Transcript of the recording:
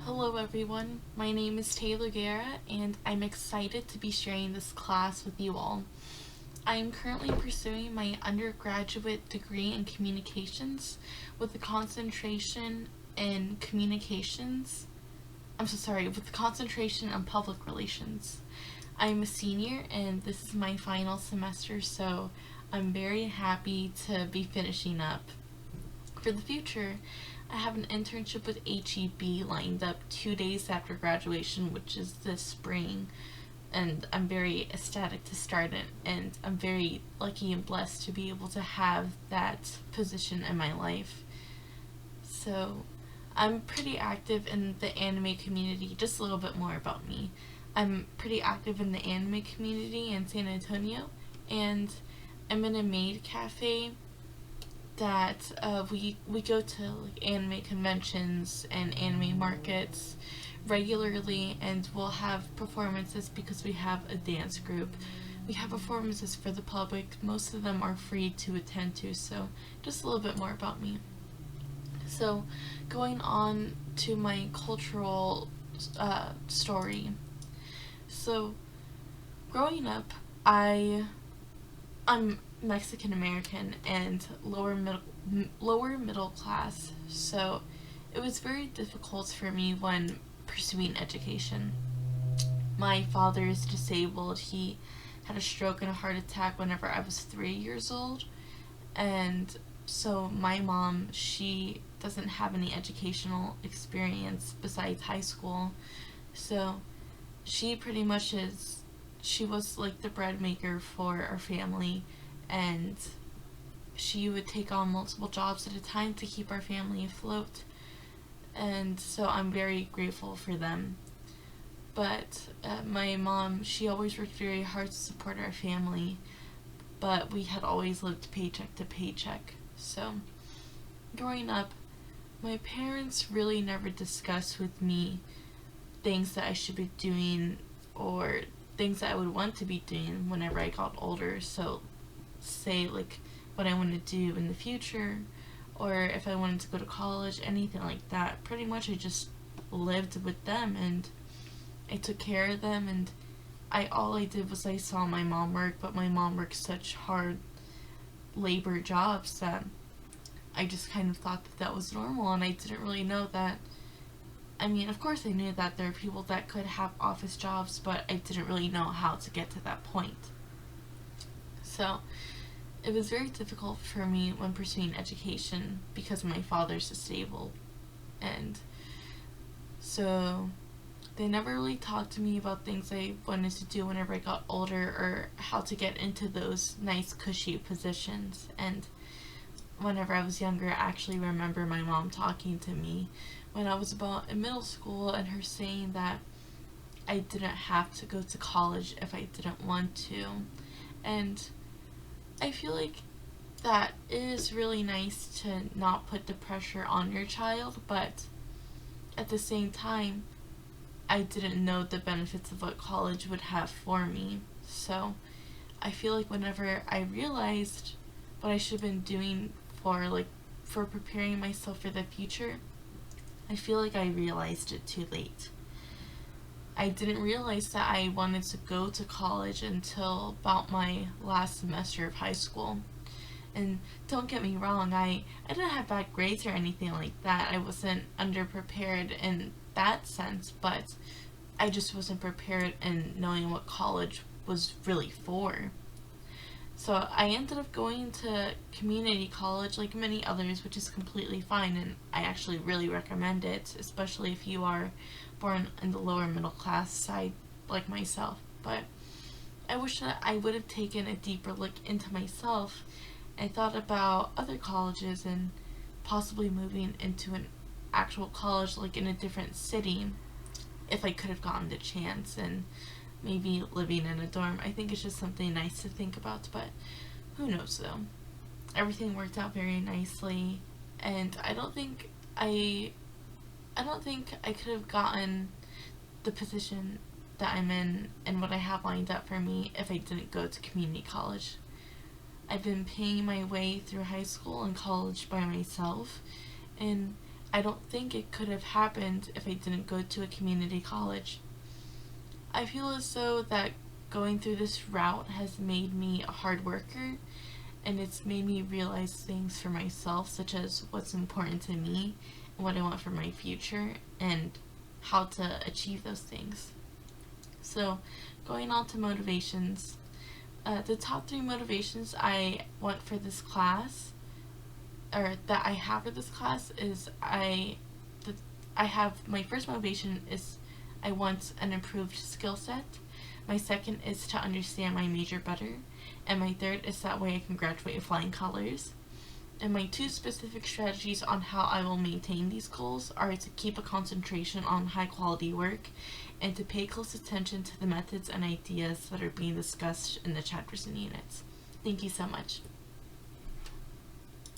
Hello everyone, my name is Taylor Guerra and I'm excited to be sharing this class with you all. I am currently pursuing my undergraduate degree in communications with a concentration in communications. With a concentration on public relations. I'm a senior and this is my final semester, so I'm very happy to be finishing up. For the future, I have an internship with HEB lined up 2 days after graduation, which is this spring, and I'm very ecstatic to start it, and I'm very lucky and blessed to be able to have that position in my life. So, I'm pretty active in the anime community. Just a little bit more about me. I'm pretty active in the anime community in San Antonio, and I'm in a maid cafe that we go to like anime conventions and anime markets regularly, and we'll have performances because we have a dance group. We have performances for the public. Most of them are free to attend to. So just a little bit more about me. So going on to my cultural story. So growing up, I'm Mexican American and lower middle class, so it was very difficult for me when pursuing education. My father is disabled. He had a stroke and a heart attack whenever I was 3 years old, and so my mom, she doesn't have any educational experience besides high school, so she pretty much is she was like the bread maker for our family, and she would take on multiple jobs at a time to keep our family afloat, and so I'm very grateful for them. But my mom, she always worked very hard to support our family, but we had always lived paycheck to paycheck. So growing up, my parents really never discussed with me things that I should be doing or things that I would want to be doing whenever I got older. So, say like what I want to do in the future, or if I wanted to go to college, anything like that. Pretty much, I just lived with them and I took care of them, and all I did was I saw my mom work, but my mom worked such hard labor jobs that I just kind of thought that that was normal, and I didn't really know that. I mean, of course, I knew that there are people that could have office jobs, but I didn't really know how to get to that point. So, it was very difficult for me when pursuing education because my father's disabled. And so, they never really talked to me about things I wanted to do whenever I got older or how to get into those nice, cushy positions. And whenever I was younger, I actually remember my mom talking to me when I was about in middle school and her saying that I didn't have to go to college if I didn't want to. And I feel like that is really nice to not put the pressure on your child, but at the same time, I didn't know the benefits of what college would have for me. So I feel like whenever I realized what I should have been doing for preparing myself for the future, I feel like I realized it too late. I didn't realize that I wanted to go to college until about my last semester of high school. And don't get me wrong, I didn't have bad grades or anything like that. I wasn't underprepared in that sense, but I just wasn't prepared in knowing what college was really for. So I ended up going to community college like many others, which is completely fine, and I actually really recommend it, especially if you are born in the lower middle class side like myself. But I wish that I would have taken a deeper look into myself and thought about other colleges and possibly moving into an actual college like in a different city if I could have gotten the chance, and maybe living in a dorm. I think it's just something nice to think about, but who knows though. Everything worked out very nicely, and I don't think I could have gotten the position that I'm in and what I have lined up for me if I didn't go to community college. I've been paying my way through high school and college by myself, and I don't think it could have happened if I didn't go to a community college. I feel as though that going through this route has made me a hard worker, and it's made me realize things for myself, such as what's important to me and what I want for my future and how to achieve those things. So, going on to motivations, the top 3 motivations I want for this class, or that I have for this class, is I have my first motivation is I want an improved skill set. My second is to understand my major better, and my third is that way I can graduate with flying colors. And my 2 specific strategies on how I will maintain these goals are to keep a concentration on high quality work and to pay close attention to the methods and ideas that are being discussed in the chapters and units. Thank you so much.